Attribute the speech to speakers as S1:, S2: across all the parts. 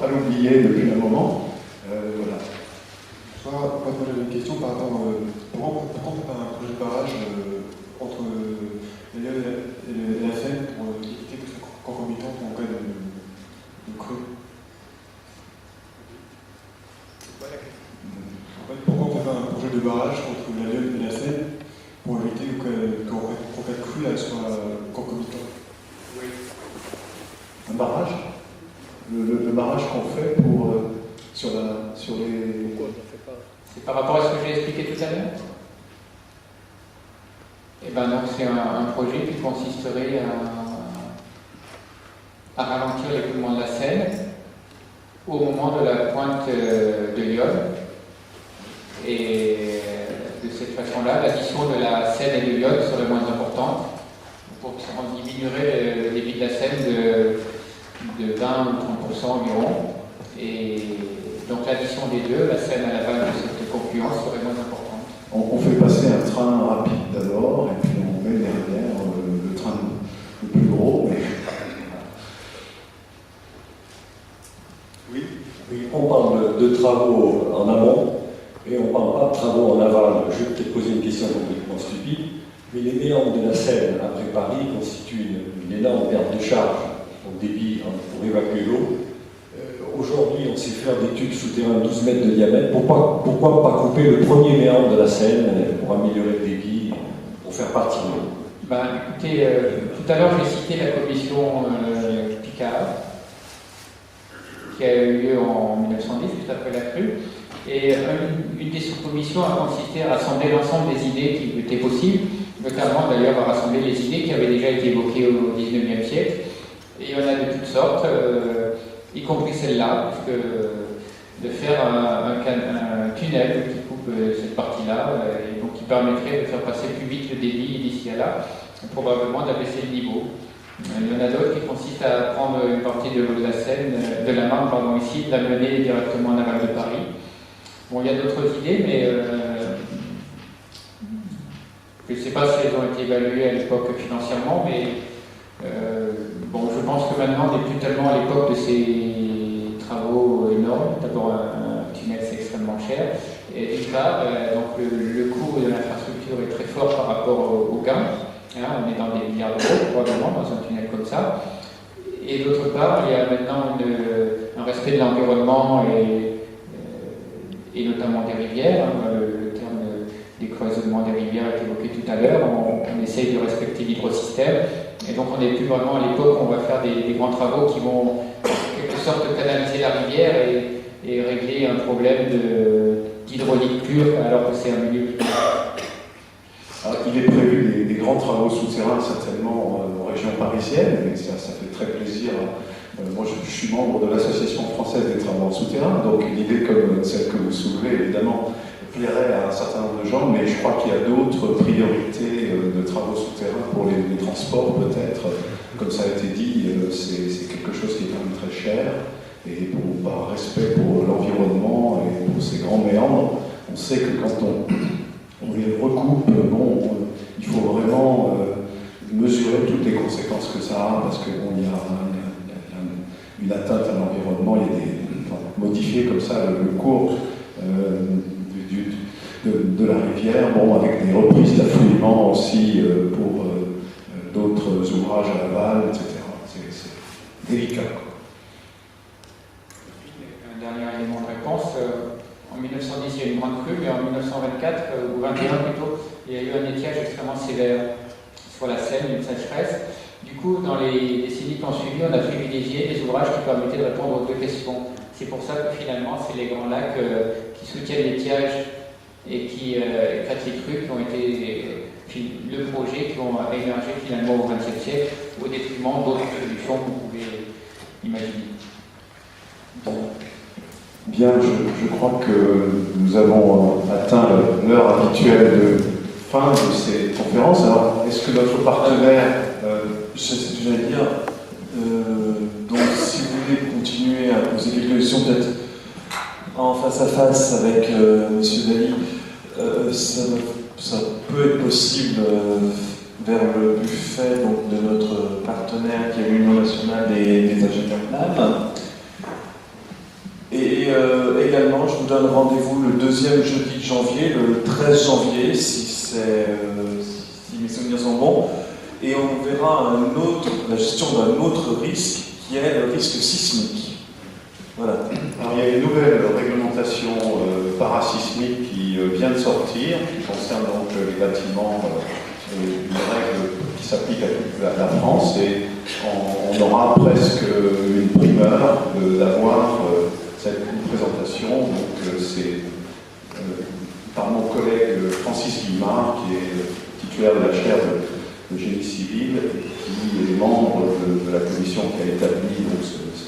S1: pas l'oublier depuis un moment. Voilà.
S2: Moi, j'avais une question par rapport pourquoi on ne fait pas un projet de barrage entre l'Eliol et la Seine pour éviter que ce soit concomitant en cas de creux. Pourquoi on ne fait pas un projet de barrage entre l'Eliol et la Seine pour éviter qu'en cas de crue, elle soit concomitante?
S1: Oui. Un barrage, le barrage qu'on fait sur les...
S3: Pourquoi on ne fait pas?
S4: C'est par rapport à ce que j'ai expliqué tout à l'heure. Et ben donc c'est un projet qui consisterait à ralentir l'écoulement de la Seine au moment de la pointe de Lyon. Et de cette façon-là, l'addition de la Seine et de Lyon serait moins importante pour que ça diminuerait le débit de la Seine de 20 ou 30% environ. Et donc l'addition des deux, la Seine à la base de cette confluence, serait moins importante.
S1: On fait passer un train rapide d'abord, et puis on met derrière le train le plus gros. Mais...
S2: Oui.
S3: Oui, on parle de travaux en amont, et on ne parle pas de travaux en aval. Je vais peut-être poser une question complètement stupide, mais les méandres de la Seine après Paris constituent une énorme perte de charge au débit pour évacuer l'eau. Aujourd'hui, on sait faire des tubes souterrains de 12 mètres de diamètre. Pourquoi pas couper le premier méandre de la Seine pour améliorer le débit, pour faire partir l'eau?
S4: Écoutez, tout à l'heure j'ai cité la commission Picard, qui a eu lieu en 1910, juste après la crue. Et une des sous-commissions a consisté à rassembler l'ensemble des idées qui étaient possibles, notamment d'ailleurs à rassembler les idées qui avaient déjà été évoquées au XIXe siècle. Et il y en a de toutes sortes. Y compris celle-là, parce que de faire un tunnel qui coupe cette partie-là, et donc qui permettrait de faire passer plus vite le débit d'ici à là, probablement d'abaisser le niveau. Il y en a d'autres qui consistent à prendre une partie de l'eau de la Seine, de la Marne, ici, de la mener directement en aval de Paris. Bon, il y a d'autres idées, mais je ne sais pas si elles ont été évaluées à l'époque financièrement, mais je pense que maintenant on n'est plus tellement à l'époque de ces travaux énormes. D'abord, un tunnel c'est extrêmement cher. Et d'une part, donc le coût de l'infrastructure est très fort par rapport au gain. On est dans des milliards d'euros probablement dans un tunnel comme ça. Et d'autre part, il y a maintenant un respect de l'environnement et notamment des rivières. Le terme décloisonnement des rivières est évoqué tout à l'heure. On essaye de respecter l'hydrosystème. Et donc on n'est plus vraiment à l'époque où on va faire des grands travaux qui vont en quelque sorte canaliser la rivière et régler un problème d'hydraulique pure alors que c'est un milieu public.
S1: Il est prévu des grands travaux souterrains certainement en région parisienne, mais ça fait très plaisir. Moi je suis membre de l'Association française des travaux souterrains, donc une idée comme celle que vous soulevez évidemment plairait à un certain nombre de gens, mais je crois qu'il y a d'autres priorités de travaux souterrains pour les transports peut-être. Comme ça a été dit, c'est quelque chose qui est quand même très cher, et par respect pour l'environnement et pour ces grands méandres, on sait que quand on les recoupe, il faut vraiment mesurer toutes les conséquences que ça a, parce qu'il y a une atteinte à l'environnement, modifier comme ça le cours de la rivière, avec des reprises d'affluement aussi pour d'autres ouvrages à l'aval, etc. C'est délicat.
S4: Un dernier élément de réponse. En 1910, il y a eu une grande crue, mais en 1924, ou 21 plutôt, il y a eu un étiage extrêmement sévère sur la Seine, une sécheresse. Du coup, dans les décennies qui ont suivi, on a privilégié des ouvrages qui permettaient de répondre aux deux questions. C'est pour ça que finalement, c'est les grands lacs qui soutiennent l'étiage et qui éclatent les crues qui ont été le projet qui ont émergé finalement au XXe siècle au détriment d'autres solutions que vous pouvez imaginer.
S1: Bien, je crois que nous avons atteint l'heure habituelle de fin de ces conférences. Alors, est-ce que notre partenaire...
S2: C'est ce que j'allais dire. Donc, si vous voulez continuer à poser quelques questions, peut-être en face à face avec M. Daly, ça peut être possible vers le buffet de notre partenaire qui est l'Union nationale des ingénieurs NAM. Et également, je vous donne rendez-vous le deuxième jeudi de janvier, le 13 janvier, si mes souvenirs sont bons. Et on verra la gestion d'un autre risque, qui est le risque sismique. Voilà.
S1: Alors, il y a une nouvelle réglementation parasismique qui vient de sortir, qui concerne donc les bâtiments, une règle qui s'applique à toute la France, et on aura presque une primeur d'avoir cette présentation. Donc, c'est par mon collègue Francis Guimard, qui est titulaire de la chaire de génie civil, qui est membre de la commission qui a établi donc,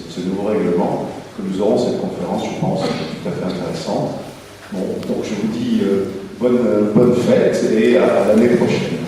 S1: ce nouveau règlement, que nous aurons cette conférence, je pense, tout à fait intéressante. Bon, donc je vous dis bonne fête et à l'année prochaine.